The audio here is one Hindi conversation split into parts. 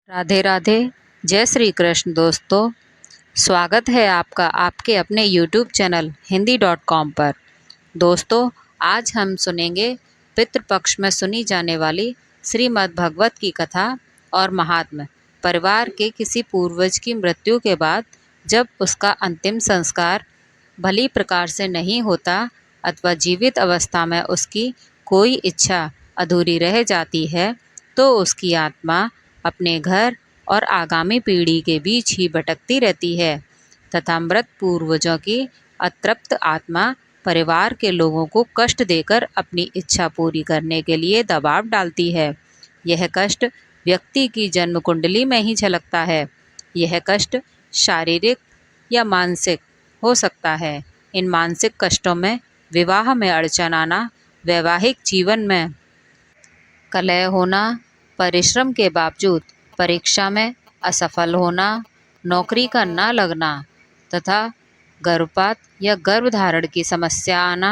राधे राधे। जय श्री कृष्ण दोस्तों। स्वागत है आपका आपके अपने YouTube चैनल हिंदी.com पर। दोस्तों, आज हम सुनेंगे पितृपक्ष में सुनी जाने वाली श्रीमद् भगवत की कथा और महात्म्य। परिवार के किसी पूर्वज की मृत्यु के बाद जब उसका अंतिम संस्कार भली प्रकार से नहीं होता अथवा जीवित अवस्था में उसकी कोई इच्छा अधूरी रह जाती है, तो उसकी आत्मा अपने घर और आगामी पीढ़ी के बीच ही भटकती रहती है तथा मृत पूर्वजों की अतृप्त आत्मा परिवार के लोगों को कष्ट देकर अपनी इच्छा पूरी करने के लिए दबाव डालती है। यह कष्ट व्यक्ति की जन्म कुंडली में ही झलकता है। यह कष्ट शारीरिक या मानसिक हो सकता है। इन मानसिक कष्टों में विवाह में अड़चन आना, वैवाहिक जीवन में कलह होना, परिश्रम के बावजूद परीक्षा में असफल होना, नौकरी का न लगना तथा गर्भपात या गर्भधारण की समस्या आना,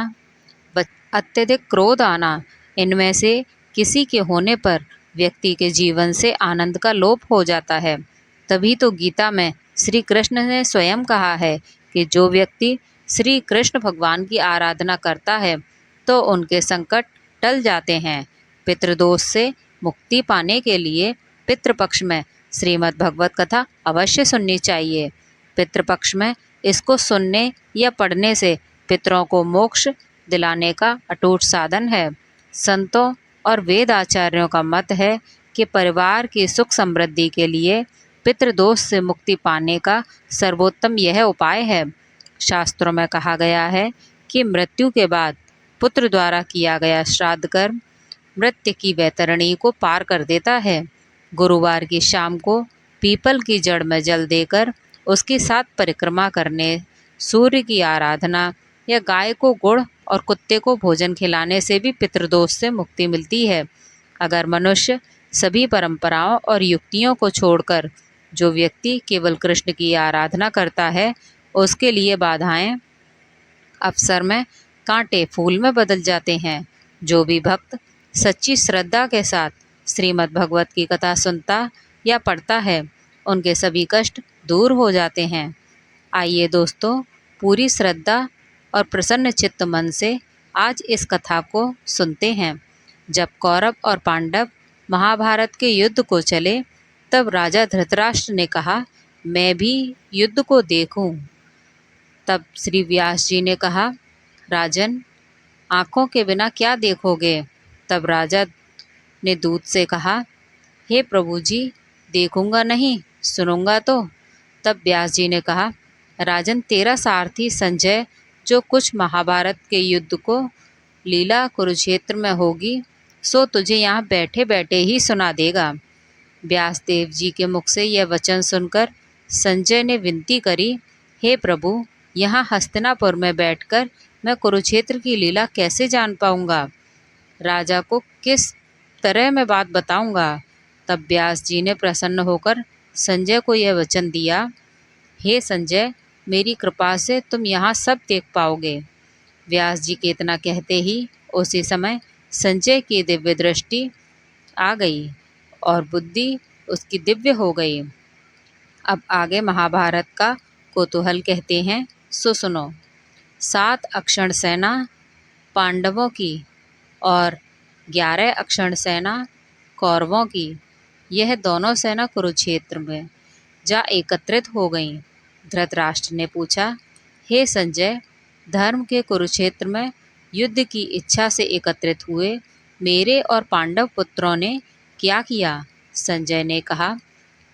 अत्यधिक क्रोध आना, इनमें से किसी के होने पर व्यक्ति के जीवन से आनंद का लोप हो जाता है। तभी तो गीता में श्री कृष्ण ने स्वयं कहा है कि जो व्यक्ति श्री कृष्ण भगवान की आराधना करता है तो उनके संकट टल जाते हैं। पितृदोष से मुक्ति पाने के लिए पितृपक्ष में श्रीमद् भगवत कथा अवश्य सुननी चाहिए। पितृपक्ष में इसको सुनने या पढ़ने से पितरों को मोक्ष दिलाने का अटूट साधन है। संतों और वेद आचार्यों का मत है कि परिवार की सुख समृद्धि के लिए पितृदोष से मुक्ति पाने का सर्वोत्तम यह उपाय है। शास्त्रों में कहा गया है कि मृत्यु के बाद पुत्र द्वारा किया गया श्राद्ध कर्म मृत्यु की वैतरणी को पार कर देता है। गुरुवार की शाम को पीपल की जड़ में जल देकर उसकी 7 परिक्रमा करने, सूर्य की आराधना या गाय को गुड़ और कुत्ते को भोजन खिलाने से भी पितृदोष से मुक्ति मिलती है। अगर मनुष्य सभी परंपराओं और युक्तियों को छोड़कर जो व्यक्ति केवल कृष्ण की आराधना करता है, उसके लिए बाधाएं अवसर में कांटे फूल में बदल जाते हैं। जो भी भक्त सच्ची श्रद्धा के साथ श्रीमद् भगवत की कथा सुनता या पढ़ता है, उनके सभी कष्ट दूर हो जाते हैं। आइए दोस्तों, पूरी श्रद्धा और प्रसन्न चित्त मन से आज इस कथा को सुनते हैं। जब कौरव और पांडव महाभारत के युद्ध को चले, तब राजा धृतराष्ट्र ने कहा, मैं भी युद्ध को देखूं। तब श्री व्यास जी ने कहा, राजन, आँखों के बिना क्या देखोगे। तब राजा ने दूत से कहा, हे प्रभु जी, देखूंगा नहीं, सुनूंगा तो। तब व्यास जी ने कहा, राजन, तेरा सारथी संजय जो कुछ महाभारत के युद्ध को लीला कुरुक्षेत्र में होगी, सो तुझे यहाँ बैठे बैठे ही सुना देगा। व्यासदेव जी के मुख से यह वचन सुनकर संजय ने विनती करी, हे प्रभु, यहाँ हस्तिनापुर में बैठकर मैं कुरुक्षेत्र की लीला कैसे जान पाऊंगा। राजा को किस तरह मैं बात बताऊंगा। तब व्यास जी ने प्रसन्न होकर संजय को यह वचन दिया, हे संजय, मेरी कृपा से तुम यहाँ सब देख पाओगे। व्यास जी के इतना कहते ही उसी समय संजय की दिव्य दृष्टि आ गई और बुद्धि उसकी दिव्य हो गई। अब आगे महाभारत का कौतूहल कहते हैं, सो सुनो। 7 अक्षण सेना पांडवों की और 11 अक्षण सेना कौरवों की, यह दोनों सेना कुरुक्षेत्र में जा एकत्रित हो गईं। धृतराष्ट्र ने पूछा, हे संजय, धर्म के कुरुक्षेत्र में युद्ध की इच्छा से एकत्रित हुए मेरे और पांडव पुत्रों ने क्या किया। संजय ने कहा,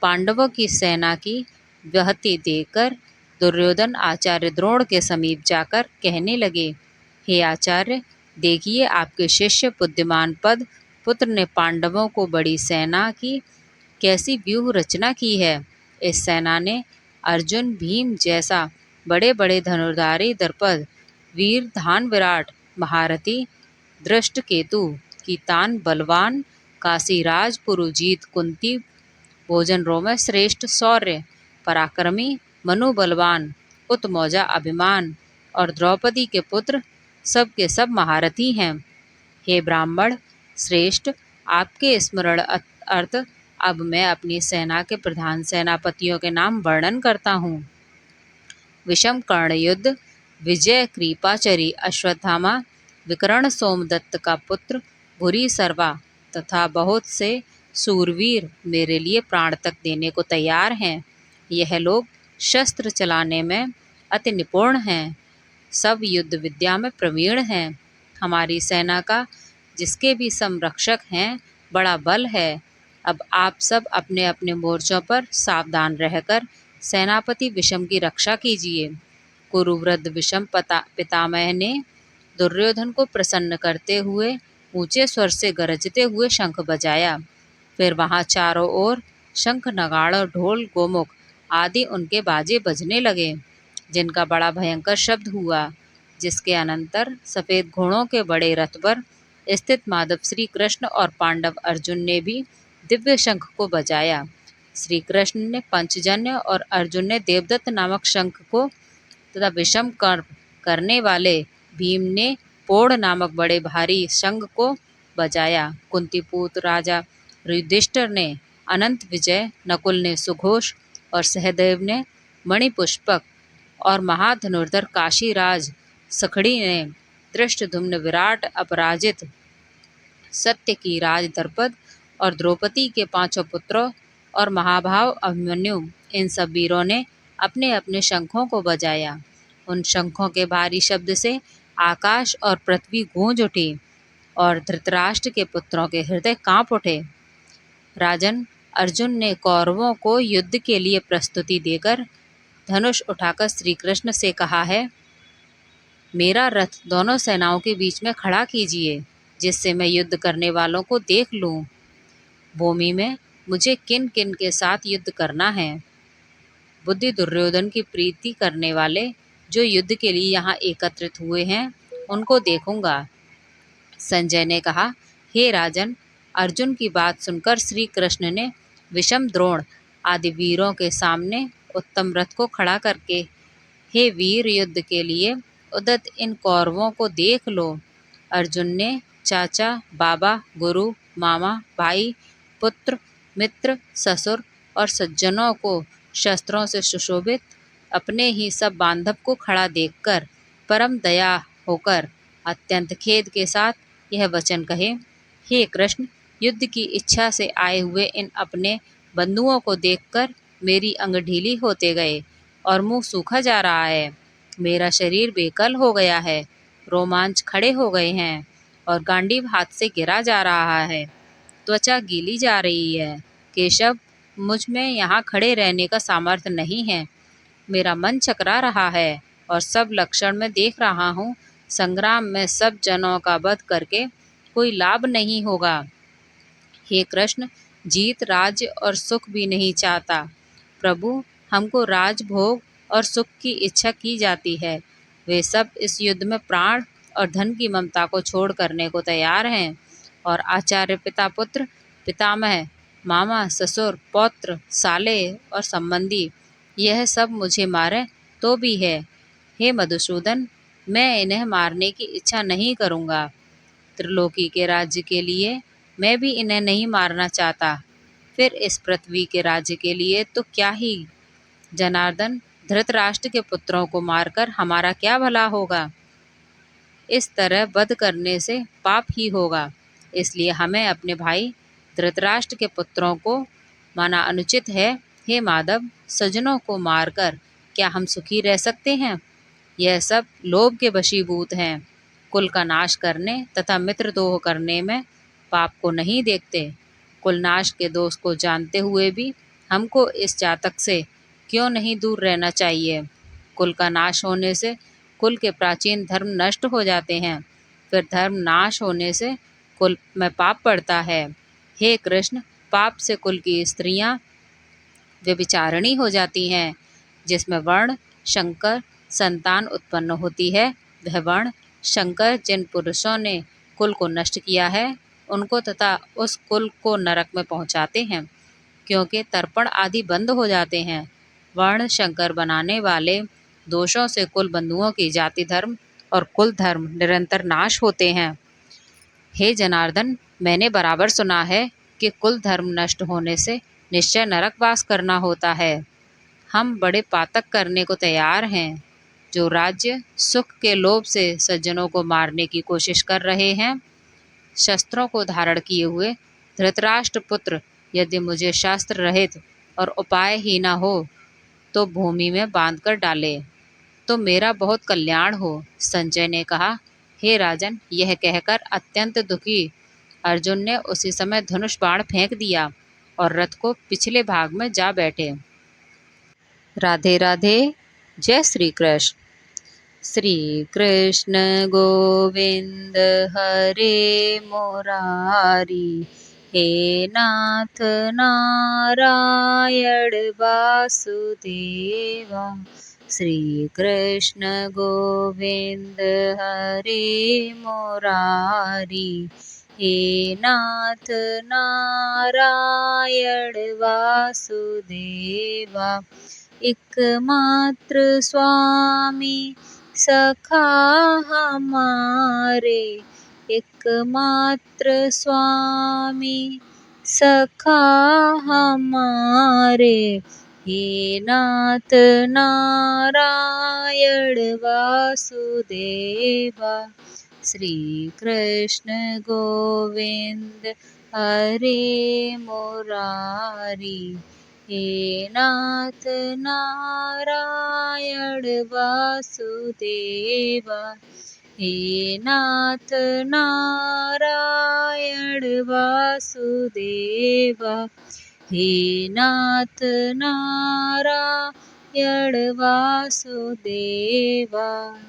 पांडवों की सेना की व्याहति देखकर दुर्योधन आचार्य द्रोण के समीप जाकर कहने लगे, हे आचार्य, देखिए आपके शिष्य बुद्धिमान पद पुत्र ने पांडवों को बड़ी सेना की कैसी व्यूह रचना की है। इस सेना ने अर्जुन, भीम जैसा बड़े बड़े धनुर्धारी द्रुपद, वीर धान विराट, महारथी धृष्टकेतु, कीतान बलवान, काशीराज पुरुजीत, कुंती भोजन रोम श्रेष्ठ शौर्य पराक्रमी, मनु बलवान, उत्मौजा अभिमान और द्रौपदी के पुत्र सब के सब महारथी हैं। हे ब्राह्मण श्रेष्ठ, आपके स्मरण अर्थ अब मैं अपनी सेना के प्रधान सेनापतियों के नाम वर्णन करता हूँ। विषम कर्ण युद्ध, विजय कृपाचरी अश्वत्थामा, विकर्ण सोमदत्त का पुत्र भूरी सर्वा तथा बहुत से सूरवीर मेरे लिए प्राण तक देने को तैयार हैं। यह लोग शस्त्र चलाने में अति निपुण हैं, सब युद्ध विद्या में प्रवीण हैं। हमारी सेना का जिसके भी संरक्षक हैं बड़ा बल है। अब आप सब अपने अपने मोर्चों पर सावधान रहकर सेनापति विषम की रक्षा कीजिए। कुरुवृद्ध विषम पितामह ने दुर्योधन को प्रसन्न करते हुए ऊंचे स्वर से गरजते हुए शंख बजाया। फिर वहां चारों ओर शंख नगाड़ा ढोल गोमुख आदि उनके बाजे बजने लगे, जिनका बड़ा भयंकर शब्द हुआ, जिसके अनंतर सफेद घोड़ों के बड़े रथ पर स्थित माधव श्री कृष्ण और पांडव अर्जुन ने भी दिव्य शंख को बजाया। श्री कृष्ण ने पंचजन्य और अर्जुन ने देवदत्त नामक शंख को तथा विषम करने वाले भीम ने पोड़ नामक बड़े भारी शंख को बजाया। कुंतीपुत्र राजा युधिष्ठिर ने अनंत विजय, नकुल ने सुघोष और सहदेव ने मणिपुष्पक और महाधनुर्धर काशीराज सखड़ी ने धृष्टद्युम्न विराट अपराजित सत्य की राज दर्पद और द्रौपदी के पांचों पुत्रों और महाभाव अभिमन्यु, इन सब वीरों ने अपने अपने शंखों को बजाया। उन शंखों के भारी शब्द से आकाश और पृथ्वी गूंज उठी और धृतराष्ट्र के पुत्रों के हृदय कांप उठे। राजन, अर्जुन ने कौरवों को युद्ध के लिए प्रस्तुति देकर धनुष उठाकर श्री कृष्ण से कहा है, मेरा रथ दोनों सेनाओं के बीच में खड़ा कीजिए, जिससे मैं युद्ध करने वालों को देख लूं। भूमि में मुझे किन किन के साथ युद्ध करना है। बुद्धि दुर्योधन की प्रीति करने वाले जो युद्ध के लिए यहाँ एकत्रित हुए हैं, उनको देखूंगा। संजय ने कहा, हे राजन, अर्जुन की बात सुनकर श्री कृष्ण ने विषम, द्रोण आदि वीरों के सामने उत्तम रथ को खड़ा करके, हे वीर, युद्ध के लिए उद्यत इन कौरवों को देख लो। अर्जुन ने चाचा, बाबा, गुरु, मामा, भाई, पुत्र, मित्र, ससुर और सज्जनों को शस्त्रों से सुशोभित अपने ही सब बांधव को खड़ा देखकर परम दया होकर अत्यंत खेद के साथ यह वचन कहे, हे कृष्ण, युद्ध की इच्छा से आए हुए इन अपने बंधुओं को देखकर मेरी अंग ढीली होते गए और मुंह सूखा जा रहा है। मेरा शरीर बेकल हो गया है, रोमांच खड़े हो गए हैं और गांडीव हाथ से गिरा जा रहा है, त्वचा गीली जा रही है। केशव, मुझ में यहाँ खड़े रहने का सामर्थ्य नहीं है। मेरा मन चकरा रहा है और सब लक्षण में देख रहा हूँ। संग्राम में सब जनों का वध करके कोई लाभ नहीं होगा। हे कृष्ण, जीत, राज्य और सुख भी नहीं चाहता। प्रभु, हमको राजभोग और सुख की इच्छा की जाती है। वे सब इस युद्ध में प्राण और धन की ममता को छोड़ करने को तैयार हैं। और आचार्य, पिता, पुत्र, पितामह, मामा, ससुर, पौत्र, साले और संबंधी, यह सब मुझे मारे तो भी है। हे मधुसूदन, मैं इन्हें मारने की इच्छा नहीं करूँगा। त्रिलोकी के राज्य के लिए मैं भी इन्हें नहीं मारना चाहता। फिर इस पृथ्वी के राज्य के लिए तो क्या ही। जनार्दन, धृतराष्ट्र के पुत्रों को मारकर हमारा क्या भला होगा। इस तरह वध करने से पाप ही होगा। इसलिए हमें अपने भाई धृतराष्ट्र के पुत्रों को माना अनुचित है। हे माधव, सज्जनों को मारकर क्या हम सुखी रह सकते हैं। यह सब लोभ के वशीभूत हैं। कुल का नाश करने तथा मित्रद्रोह करने में पाप को नहीं देखते। कुलनाश के दोष को जानते हुए भी हमको इस जातक से क्यों नहीं दूर रहना चाहिए। कुल का नाश होने से कुल के प्राचीन धर्म नष्ट हो जाते हैं, फिर धर्म नाश होने से कुल में पाप पड़ता है। हे कृष्ण, पाप से कुल की स्त्रियां व्यभिचारिणी हो जाती हैं। जिसमें वर्ण शंकर संतान उत्पन्न होती है, वह वर्ण शंकर जिन पुरुषों ने कुल को नष्ट किया है, उनको तथा उस कुल को नरक में पहुंचाते हैं, क्योंकि तर्पण आदि बंद हो जाते हैं। वर्ण शंकर बनाने वाले दोषों से कुल बंधुओं की जाति धर्म और कुल धर्म निरंतर नाश होते हैं। हे जनार्दन, मैंने बराबर सुना है कि कुल धर्म नष्ट होने से निश्चय नरकवास करना होता है। हम बड़े पातक करने को तैयार हैं, जो राज्य सुख के लोभ से सज्जनों को मारने की कोशिश कर रहे हैं। शस्त्रों को धारण किए हुए धृतराष्ट्र पुत्र यदि मुझे शास्त्र रहित और उपाय ही न हो तो भूमि में बांध कर डाले तो मेरा बहुत कल्याण हो। संजय ने कहा, हे राजन, यह कहकर अत्यंत दुखी अर्जुन ने उसी समय धनुष बाण फेंक दिया और रथ को पिछले भाग में जा बैठे। राधे राधे। जय श्री कृष्ण। श्री कृष्ण गोविंद हरे मुरारी, हे नाथ नारायण वासुदेवा। श्री कृष्ण गोविंद हरे मुरारी, हे नाथ नारायण वासुदेवा। एकमात्र स्वामी सखा हमारे, एकमात्र स्वामी सखा हमारे, हे नाथ नारायण वासुदेवा। श्री कृष्ण गोविंद हरे मुरारी, हे नाथ नारायण वासुदेवा। हे नाथ नारायण वासुदेवा। हे नाथ नारायण वासुदेवा।